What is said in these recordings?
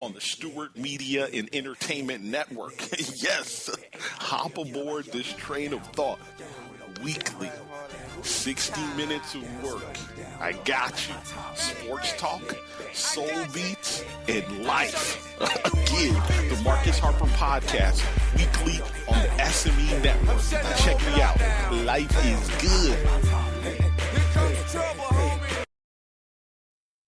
on the Stewart Media and Entertainment Network. Yes, hop aboard this train of thought. Weekly, 60 minutes of work. I got you. Sports talk, soul beats, and life. Again, the Marcus Harper Podcast, weekly on the SME Network. Check me out. Life is good.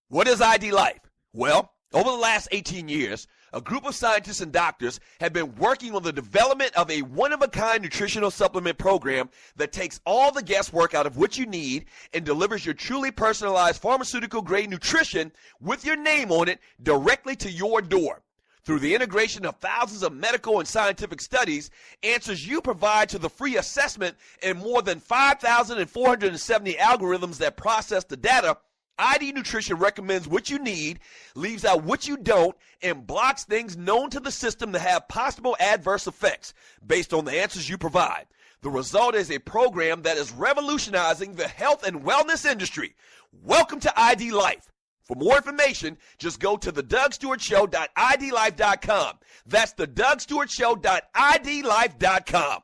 What is ID Life? Well, over the last 18 years, a group of scientists and doctors have been working on the development of a one-of-a-kind nutritional supplement program that takes all the guesswork out of what you need and delivers your truly personalized pharmaceutical-grade nutrition with your name on it directly to your door. Through the integration of thousands of medical and scientific studies, answers you provide to the free assessment, and more than 5,470 algorithms that process the data, ID Nutrition recommends what you need, leaves out what you don't, and blocks things known to the system to have possible adverse effects based on the answers you provide. The result is a program that is revolutionizing the health and wellness industry. Welcome to ID Life. For more information, just go to thedougstewartshow.idlife.com. That's thedougstewartshow.idlife.com.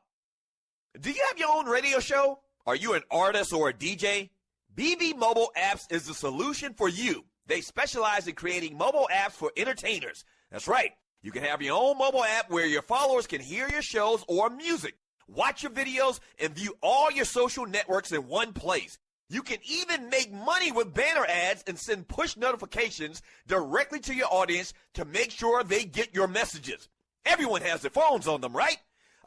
Do you have your own radio show? Are you an artist or a DJ? BB Mobile Apps is the solution for you. They specialize in creating mobile apps for entertainers. That's right. You can have your own mobile app where your followers can hear your shows or music, watch your videos, and view all your social networks in one place. You can even make money with banner ads and send push notifications directly to your audience to make sure they get your messages. Everyone has their phones on them, right?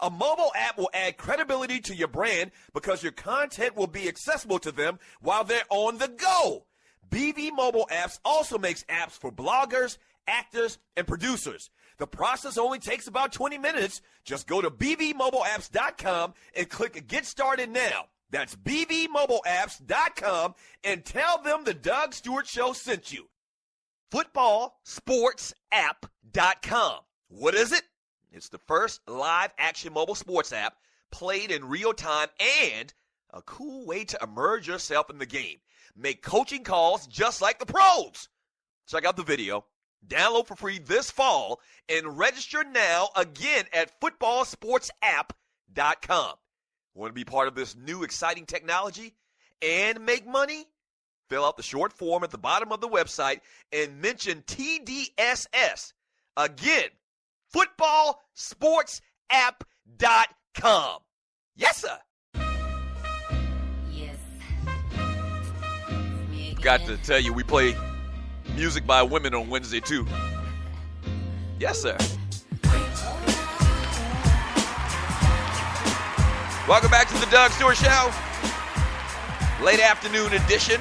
A mobile app will add credibility to your brand because your content will be accessible to them while they're on the go. BV Mobile Apps also makes apps for bloggers, actors, and producers. The process only takes about 20 minutes. Just go to bvmobileapps.com and click Get Started Now. That's bvmobileapps.com and tell them the Doug Stewart Show sent you. Footballsportsapp.com. What is it? It's the first live action mobile sports app played in real time and a cool way to immerse yourself in the game. Make coaching calls just like the pros. Check out the video. Download for free this fall and register now again at footballsportsapp.com. Want to be part of this new exciting technology and make money? Fill out the short form at the bottom of the website and mention TDSS. Again, footballsportsapp.com. Yes, sir. Yes. Forgot to tell you, we play music by women on Wednesday, too. Yes, sir. Welcome back to the Doug Stewart Show. Late afternoon edition.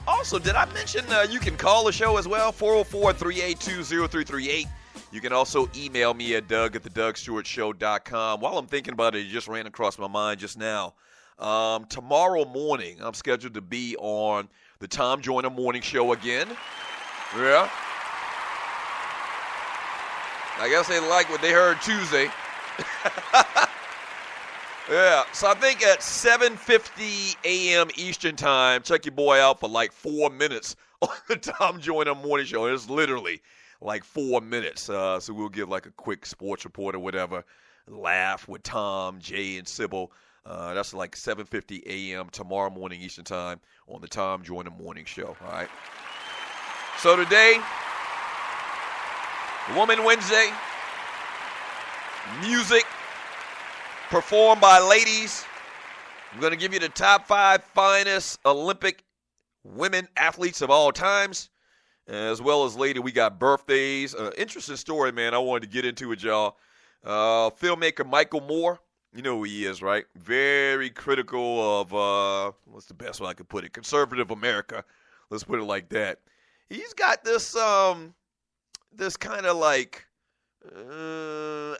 Also, did I mention you can call the show as well, 404-382-0338. You can also email me at doug@thedougstewartshow.com. While I'm thinking about it, it just ran across my mind just now. Tomorrow morning, I'm scheduled to be on the Tom Joyner Morning Show again. Yeah. I guess they like what they heard Tuesday. Yeah, so I think at 7:50 a.m. Eastern time, check your boy out for like 4 minutes on the Tom Joyner Morning Show. It's literally like 4 minutes. So we'll give like a quick sports report or whatever, laugh with Tom, Jay, and Sybil. That's like 7:50 a.m. tomorrow morning Eastern time on the Tom Joyner Morning Show. All right. So today, Woman Wednesday, music performed by ladies. I'm going to give you the top 5 finest Olympic women athletes of all times. As well as later, we got birthdays. Interesting story, man, I wanted to get into with y'all. Filmaker Michael Moore. You know who he is, right? Very critical of, what's the best way I could put it? Conservative America. Let's put it like that. He's got this this kind of like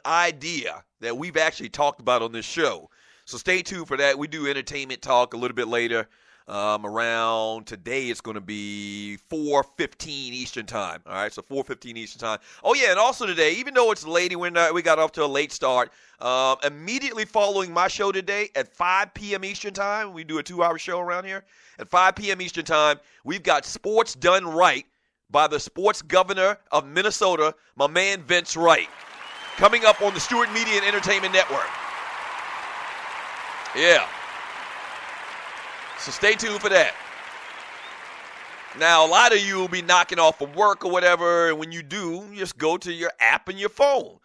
idea that we've actually talked about on this show. So stay tuned for that. We do entertainment talk a little bit later. Around today, it's going to be 4:15 Eastern time. All right, so 4:15 Eastern time. Oh, yeah, and also today, even though it's late, we got off to a late start, immediately following my show today at 5 p.m. Eastern time, we do a 2-hour show around here. At 5 p.m. Eastern time, we've got Sports Done Right by the sports governor of Minnesota, my man Vince Wright, coming up on the Stewart Media and Entertainment Network. Yeah. So stay tuned for that. Now, a lot of you will be knocking off from work or whatever, and when you do, just go to your app and your phone.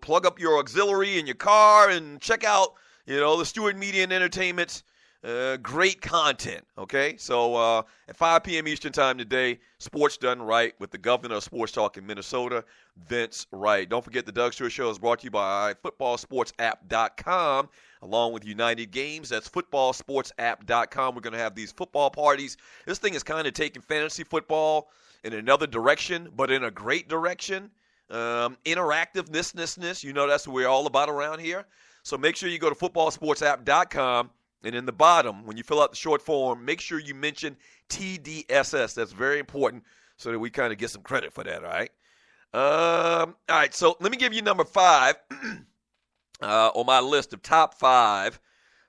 Plug up your auxiliary in your car and check out, the Stewart Media and Entertainment's great content, okay? So at 5 p.m. Eastern time today, Sports Done Right with the governor of sports talk in Minnesota, Vince Wright. Don't forget the Doug Stewart Show is brought to you by footballsportsapp.com. Along with United Games, that's footballsportsapp.com. We're going to have these football parties. This thing is kind of taking fantasy football in another direction, but in a great direction. Interactiveness, that's what we're all about around here. So make sure you go to footballsportsapp.com, and in the bottom, when you fill out the short form, make sure you mention TDSS. That's very important so that we kind of get some credit for that, all right? All right, so let me give you number 5. On my list of top 5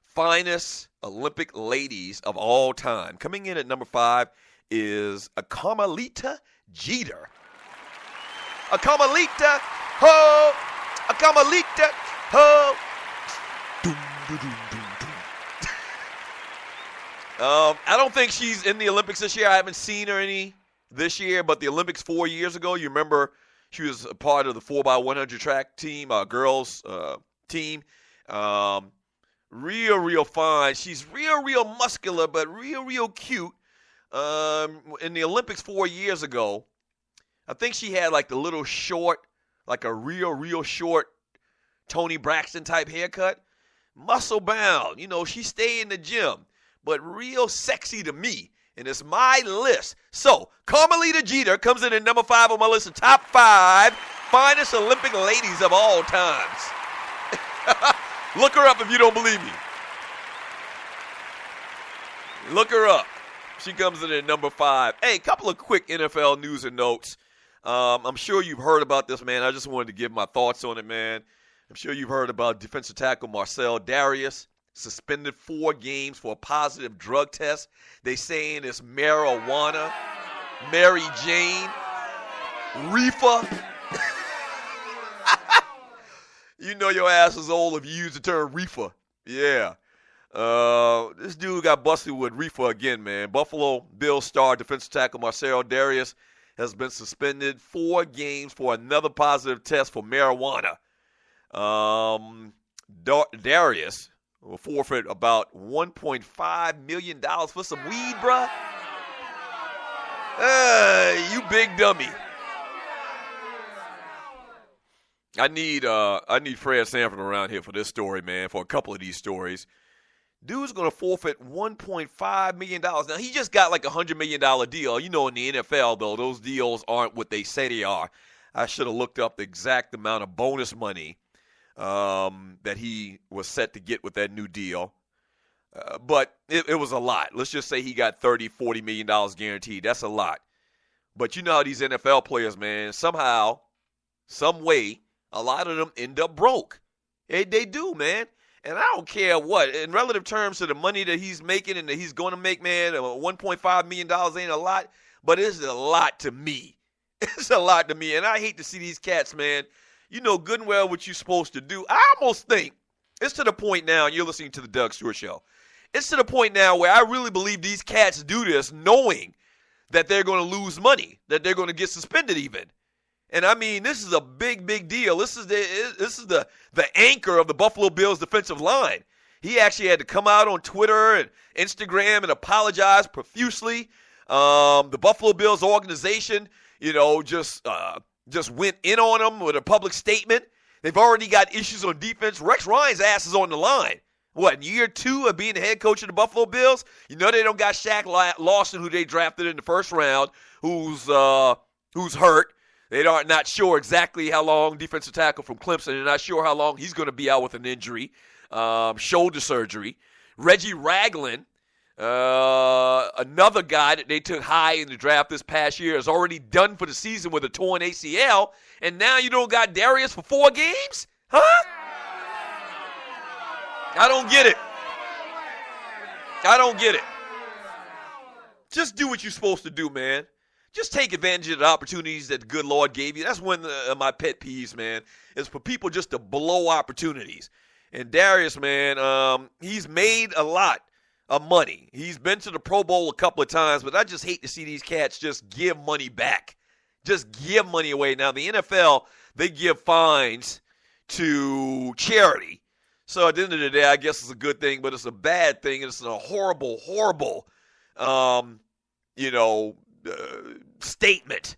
finest Olympic ladies of all time. Coming in at number 5 is a Carmelita Jeter. A Carmelita, ho! A Carmelita, ho! Doom, doom, doom, doom, doom. I don't think she's in the Olympics this year. I haven't seen her any this year, but the Olympics 4 years ago, you remember she was a part of the 4x100 track team, girls team. Real fine. She's real muscular, but real cute. In the Olympics 4 years ago, I think she had like the little short, like a real short Tony Braxton type haircut. Muscle bound. She stayed in the gym, but real sexy to me. And it's my list. So, Carmelita Jeter comes in at number 5 on my list of top 5 finest Olympic ladies of all times. Look her up if you don't believe me. Look her up. She comes in at number 5. Hey, a couple of quick NFL news and notes. I'm sure you've heard about this, man. I just wanted to give my thoughts on it, man. I'm sure you've heard about defensive tackle Marcel Darius, suspended 4 games for a positive drug test. They saying it's marijuana, Mary Jane, reefer. You know your ass is old if you use the term reefer. Yeah. This dude got busted with reefer again, man. Buffalo Bills star defensive tackle Marcel Darius has been suspended 4 games for another positive test for marijuana. Darius will forfeit about $1.5 million for some weed, bruh. You big dummy. I need Fred Sanford around here for this story, man, for a couple of these stories. Dude's going to forfeit $1.5 million. Now, he just got like a $100 million deal. In the NFL, though, those deals aren't what they say they are. I should have looked up the exact amount of bonus money that he was set to get with that new deal. But it was a lot. Let's just say he got $30, $40 million guaranteed. That's a lot. But you know how these NFL players, man, somehow, some way, a lot of them end up broke. They do, man. And I don't care what. In relative terms to the money that he's making and that he's going to make, man, $1.5 million ain't a lot, but it's a lot to me. It's a lot to me. And I hate to see these cats, man. You know good and well what you're supposed to do. I almost think it's to the point now, and you're listening to the Doug Stewart Show, it's to the point now where I really believe these cats do this knowing that they're going to lose money, that they're going to get suspended even. And I mean, this is a big deal. This is the anchor of the Buffalo Bills defensive line. He actually had to come out on Twitter and Instagram and apologize profusely. The Buffalo Bills organization, just went in on him with a public statement. They've already got issues on defense. Rex Ryan's ass is on the line. What, in year 2 of being the head coach of the Buffalo Bills? They don't got Shaq Lawson, who they drafted in the first round, who's hurt. They are not sure exactly how long, defensive tackle from Clemson. They're not sure how long he's going to be out with an injury, shoulder surgery. Reggie Ragland, Another guy that they took high in the draft this past year is already done for the season with a torn ACL, and now you don't got Darius for 4 games? Huh? I don't get it. I don't get it. Just do what you're supposed to do, man. Just take advantage of the opportunities that the good Lord gave you. That's one of my pet peeves, man, is for people just to blow opportunities. And Darius, man, he's made a lot of money. He's been to the Pro Bowl a couple of times, but I just hate to see these cats just give money back. Just give money away. Now, the NFL, they give fines to charity. So at the end of the day, I guess it's a good thing, but it's a bad thing. It's a horrible, horrible, statement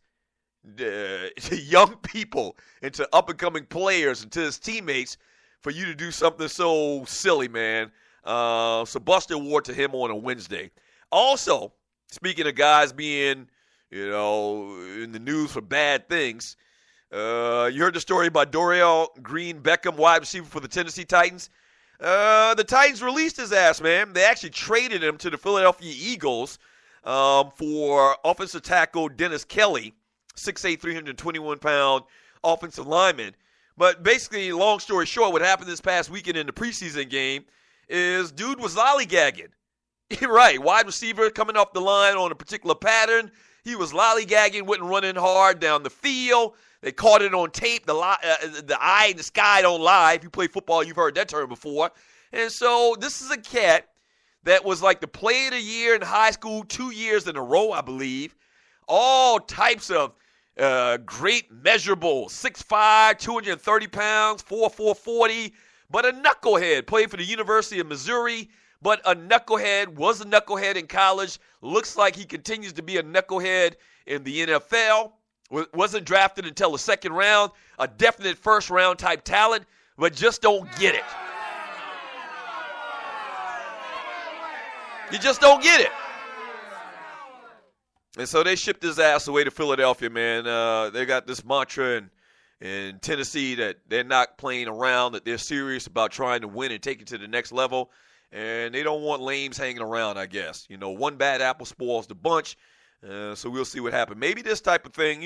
to young people and to up-and-coming players and to his teammates for you to do something so silly, man. So bust the award to him on a Wednesday. Also, speaking of guys being, in the news for bad things, you heard the story about Dorial Green-Beckham, wide receiver for the Tennessee Titans. The Titans released his ass, man. They actually traded him to the Philadelphia Eagles for offensive tackle Dennis Kelly, 6'8", 321-pound offensive lineman. But basically, long story short, what happened this past weekend in the preseason game is dude was lollygagging. Right, wide receiver coming off the line on a particular pattern. He was lollygagging, wasn't running hard down the field. They caught it on tape. The eye in the sky don't lie. If you play football, you've heard that term before. And so this is a cat that was like the player of the year in high school 2 years in a row, I believe. All types of great measurables, 6'5", 230 pounds, 4'4", 40, but a knucklehead. Played for the University of Missouri, but a knucklehead, was a knucklehead in college. Looks like he continues to be a knucklehead in the NFL. Wasn't drafted until the second round. A definite first-round type talent, but just don't get it. You just don't get it. And so they shipped his ass away to Philadelphia, man. They got this mantra in Tennessee that they're not playing around, that they're serious about trying to win and take it to the next level. And they don't want lames hanging around, I guess. One bad apple spoils the bunch. So we'll see what happens. Maybe this type of thing,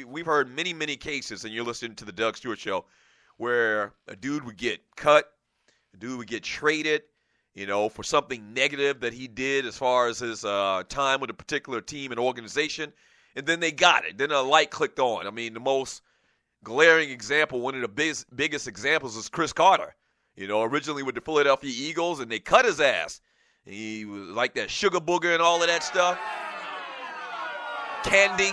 we've heard many, many cases, and you're listening to the Doug Stewart Show, where a dude would get cut, a dude would get traded, for something negative that he did as far as his time with a particular team and organization, and then they got it. Then a light clicked on. I mean, the most glaring example, one of the biggest examples is Chris Carter. Originally with the Philadelphia Eagles, and they cut his ass. He was like that sugar booger and all of that stuff. Candy.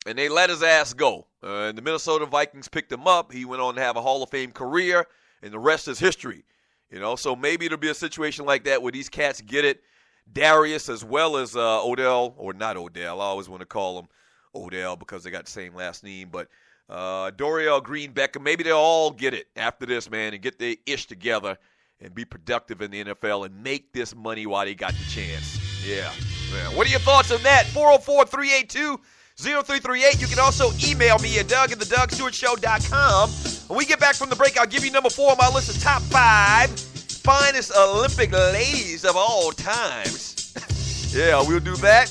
And they let his ass go. And the Minnesota Vikings picked him up. He went on to have a Hall of Fame career, and the rest is history. So maybe it'll be a situation like that where these cats get it. Darius as well as Odell, or not Odell. I always want to call him Odell because they got the same last name. But Dorial Green-Beckham, maybe they'll all get it after this, man, and get their ish together and be productive in the NFL and make this money while they got the chance. Yeah. What are your thoughts on that? 404-382-0338. You can also email me at Doug@theDougStewartShow.com. When we get back from the break, I'll give you number 4 on my list of top 5 finest Olympic ladies of all times. Yeah, we'll do that.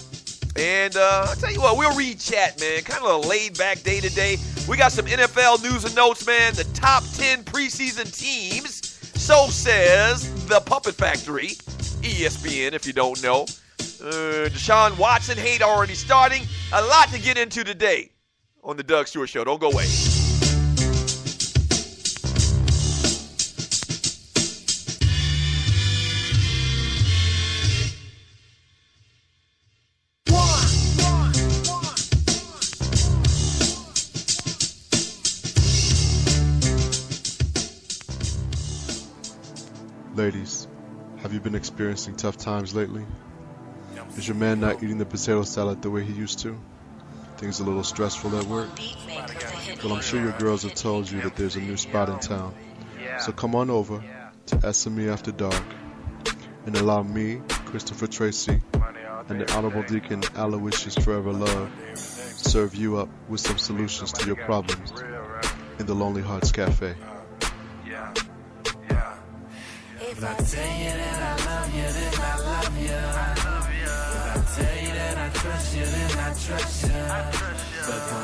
And I'll tell you what, we'll read chat, man. Kind of a laid-back day today. We got some NFL news and notes, man. The top 10 preseason teams. So says the Puppet Factory, ESPN, if you don't know. Deshaun Watson hate already starting. A lot to get into today on the Doug Stewart Show. Don't go away. Ladies, have you been experiencing tough times lately? Is your man not eating the potato salad the way he used to? Things a little stressful at work? Well, I'm sure your girls have told you that there's a new spot in town. So come on over to SME After Dark and allow me, Christopher Tracy, and the Honorable Deacon Aloysius Forever Love serve you up with some solutions to your problems in the Lonely Hearts Cafe. If I tell you that I love you, then I love you. If I tell you that I trust you, then I trust you. But